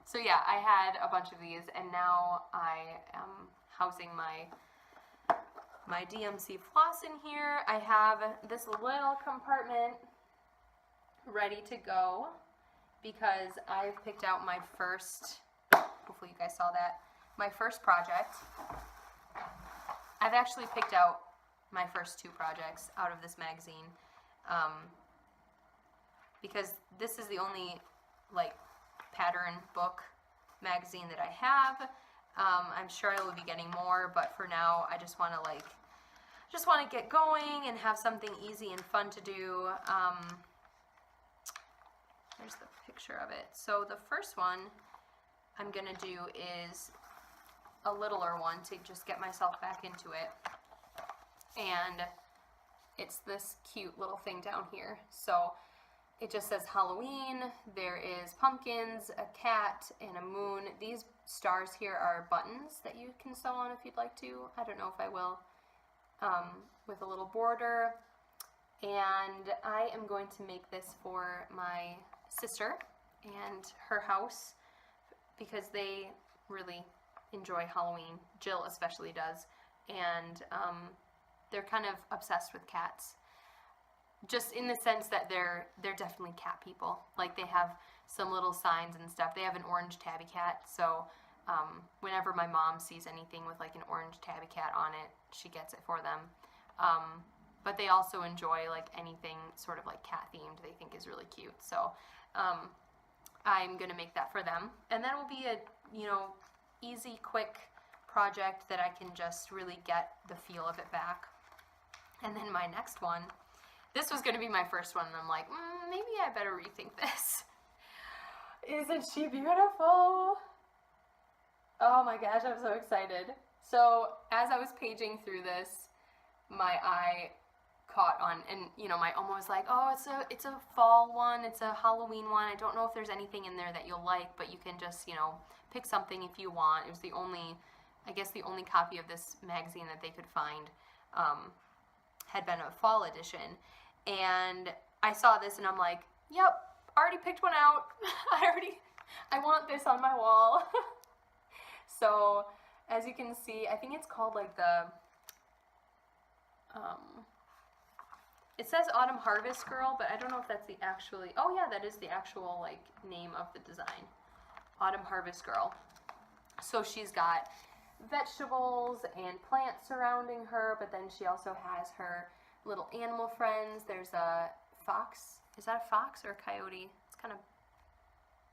S1: So yeah, I had a bunch of these, and now I am housing my DMC floss in here. I have this little compartment ready to go because I've picked out my first, hopefully you guys saw that, my first project. I've actually picked out my first 2 projects out of this magazine because this is the only like pattern book magazine that I have. I'm sure I will be getting more, but for now I just want to get going and have something easy and fun to do. Here's the picture of it. So the first one I'm gonna do is a littler one to just get myself back into it, and it's this cute little thing down here. So it just says Halloween. There is pumpkins, a cat, and a moon. These stars here are buttons that you can sew on if you'd like to. I don't know if I will. With a little border. And I am going to make this for my sister and her house because they really enjoy Halloween. Jill especially does. And they're kind of obsessed with cats. Just in the sense that they're definitely cat people. Like, they have some little signs and stuff. They have an orange tabby cat, so Whenever my mom sees anything with like an orange tabby cat on it, she gets it for them. But they also enjoy like anything sort of like cat themed they think is really cute. So I'm gonna make that for them, and that will be a, you know, easy, quick project that I can just really get the feel of it back. And then my next one, this was gonna be my first one, and I'm like, maybe I better rethink this. Isn't she beautiful? Oh my gosh, I'm so excited. So as I was paging through this, my eye caught on, and you know, my Oma was like, oh, it's a fall one, it's a Halloween one, I don't know if there's anything in there that you'll like, but you can just, you know, pick something if you want. It was the only, I guess the only copy of this magazine that they could find had been a fall edition, and I saw this and I'm like, yep, already picked one out. I want this on my wall. So as you can see, I think it's called like the it says Autumn Harvest Girl, but I don't know if that's the actually, oh yeah, that is the actual like name of the design. Autumn Harvest Girl. So she's got vegetables and plants surrounding her, but then she also has her little animal friends. There's a fox. Is that a fox or a coyote? It's kind of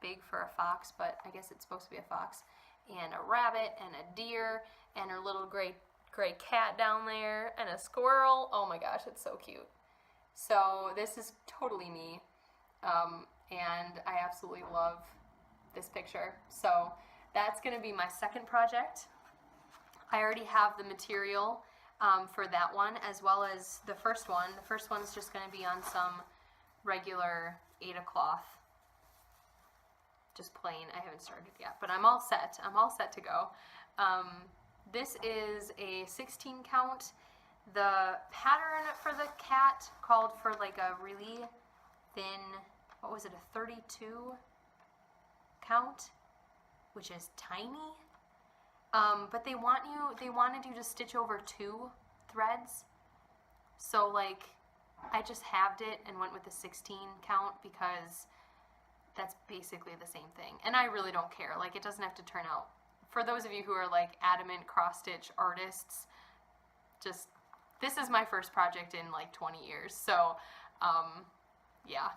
S1: big for a fox, but I guess it's supposed to be a fox. And a rabbit and a deer and her little gray cat down there and a squirrel. Oh my gosh, it's so cute. So this is totally me, and I absolutely love this picture. So that's going to be my second project. I already have the material for that one, as well as the first one. The first one's just going to be on some regular Aida cloth, just plain. I haven't started yet, but I'm all set. I'm all set to go. This is a 16 count. The pattern for the cat called for like a really thin, what was it, a 32 count, which is tiny. But they wanted you to stitch over 2 threads. So like, I just halved it and went with the 16 count because that's basically the same thing. And I really don't care. Like, it doesn't have to turn out. For those of you who are like adamant cross-stitch artists, just, this is my first project in like 20 years. So, yeah.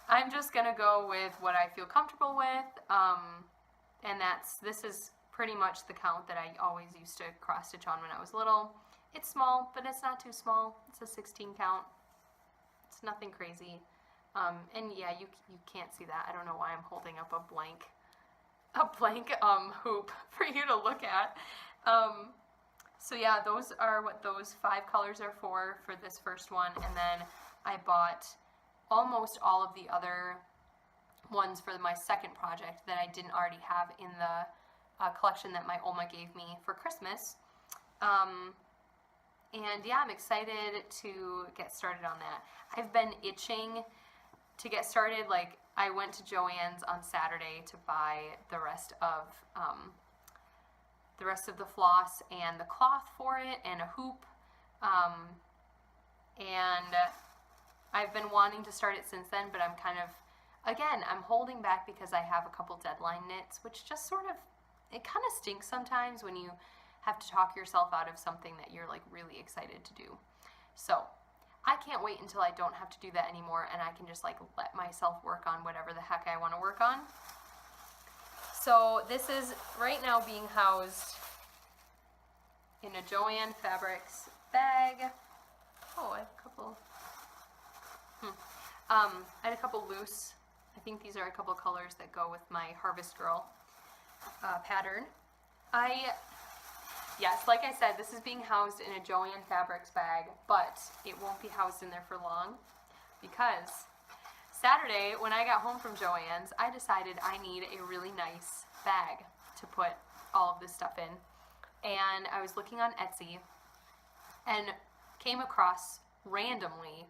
S1: I'm just gonna go with what I feel comfortable with. And this is pretty much the count that I always used to cross-stitch on when I was little. It's small, but it's not too small. It's a 16 count. It's nothing crazy. And yeah, you can't see that. I don't know why I'm holding up a blank hoop for you to look at. So yeah, those are what those 5 colors are for this first one. And then I bought almost all of the other ones for my second project that I didn't already have in the collection that my Oma gave me for Christmas. And yeah, I'm excited to get started on that. I've been itching to get started. Like, I went to Joann's on Saturday to buy the rest of the floss and the cloth for it and a hoop. And I've been wanting to start it since then, but I'm kind of, again, I'm holding back because I have a couple deadline knits, which just sort of, it kind of stinks sometimes when you have to talk yourself out of something that you're like really excited to do. So I can't wait until I don't have to do that anymore and I can just like let myself work on whatever the heck I want to work on. So this is right now being housed in a Joann Fabrics bag. Oh, I have a couple. I had a couple loose. I think these are a couple colors that go with my Harvest Girl pattern. Yes, like I said, this is being housed in a Joann Fabrics bag, but it won't be housed in there for long because Saturday, when I got home from Joann's, I decided I need a really nice bag to put all of this stuff in. And I was looking on Etsy and randomly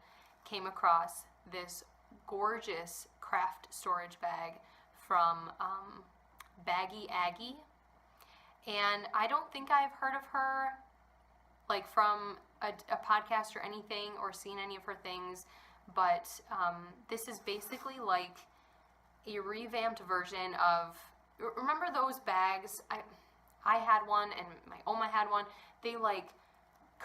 S1: came across this gorgeous craft storage bag from Baggy Aggie. And I don't think I've heard of her, like from a podcast or anything, or seen any of her things, but this is basically like a revamped version of remember those bags? I had one and my Oma had one. They like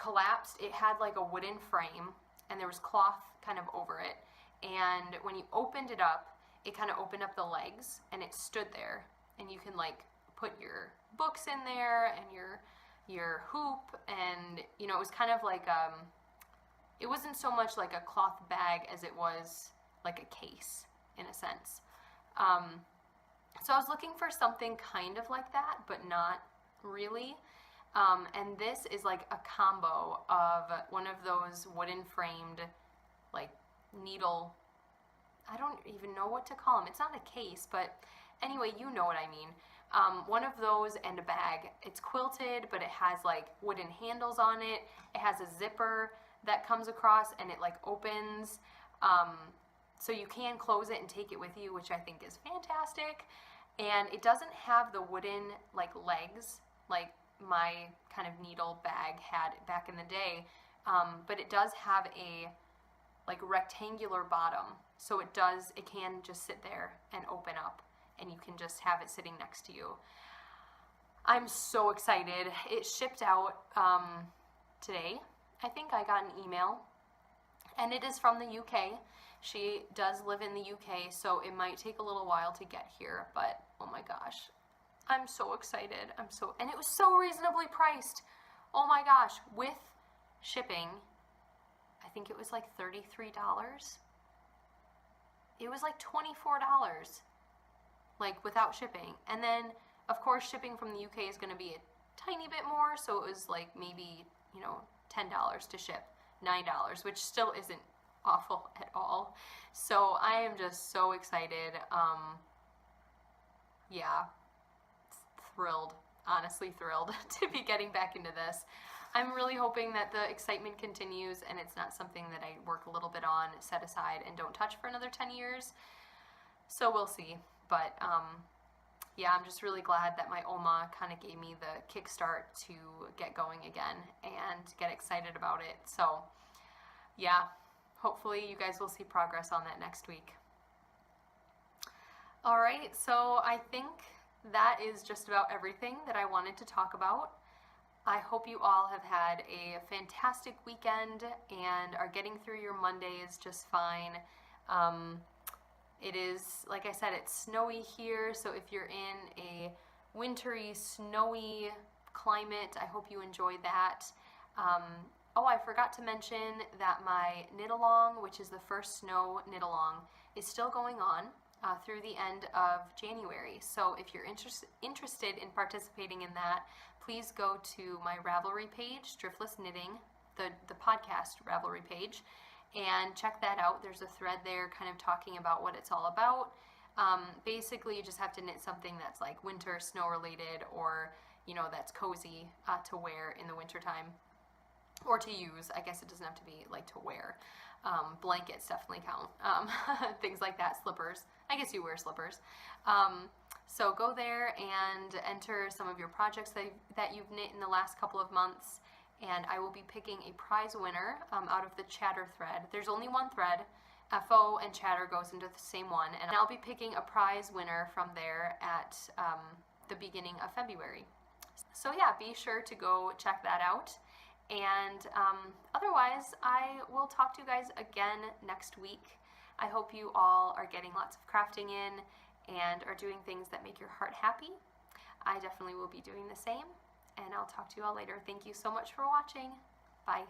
S1: collapsed. It had like a wooden frame and there was cloth kind of over it. And when you opened it up, it kind of opened up the legs and it stood there. And you can like put your books in there and your hoop, and you know, it was kind of like it wasn't so much like a cloth bag as it was like a case in a sense. So I was looking for something kind of like that, but not really. And this is like a combo of one of those wooden framed like needle, I don't even know what to call them. It's not a case, but anyway, you know what I mean. One of those and a bag. It's quilted, but it has like wooden handles on it. It has a zipper that comes across and it like opens. So you can close it and take it with you, which I think is fantastic. And it doesn't have the wooden like legs like my kind of needle bag had back in the day, but it does have a like rectangular bottom, so it can just sit there and open up, and you can just have it sitting next to you. I'm so excited. It shipped out today. I think I got an email, and it is from the UK. She does live in the UK, so it might take a little while to get here, but oh my gosh, I'm so excited. And it was so reasonably priced. Oh my gosh, with shipping, I think it was like $33. It was like $24, like without shipping. And then, of course, shipping from the UK is going to be a tiny bit more, so it was like maybe, you know, $10 to ship, $9, which still isn't awful at all. So I am just so excited. Yeah, thrilled, honestly thrilled to be getting back into this. I'm really hoping that the excitement continues and it's not something that I work a little bit on, set aside, and don't touch for another 10 years. So we'll see. But yeah, I'm just really glad that my Oma kind of gave me the kickstart to get going again and get excited about it. So yeah, hopefully you guys will see progress on that next week. All right, so I think that is just about everything that I wanted to talk about. I hope you all have had a fantastic weekend and are getting through your Mondays just fine. It is, like I said, it's snowy here, so if you're in a wintry, snowy climate, I hope you enjoy that. Oh, I forgot to mention that my knit-along, which is the first snow knit-along, is still going on through the end of January. So if you're interested in participating in that, please go to my Ravelry page, Driftless Knitting, the podcast Ravelry page, and check that out. There's a thread there kind of talking about what it's all about. Basically, you just have to knit something that's like winter, snow related, or, you know, that's cozy to wear in the wintertime. Or to use. I guess it doesn't have to be like to wear. Blankets definitely count. Things like that. Slippers. I guess you wear slippers. So go there and enter some of your projects that you've knit in the last couple of months, and I will be picking a prize winner out of the chatter thread. There's only one thread. FO and chatter goes into the same one, and I'll be picking a prize winner from there at the beginning of February. So yeah, be sure to go check that out. And otherwise, I will talk to you guys again next week. I hope you all are getting lots of crafting in and are doing things that make your heart happy. I definitely will be doing the same, and I'll talk to you all later. Thank you so much for watching. Bye.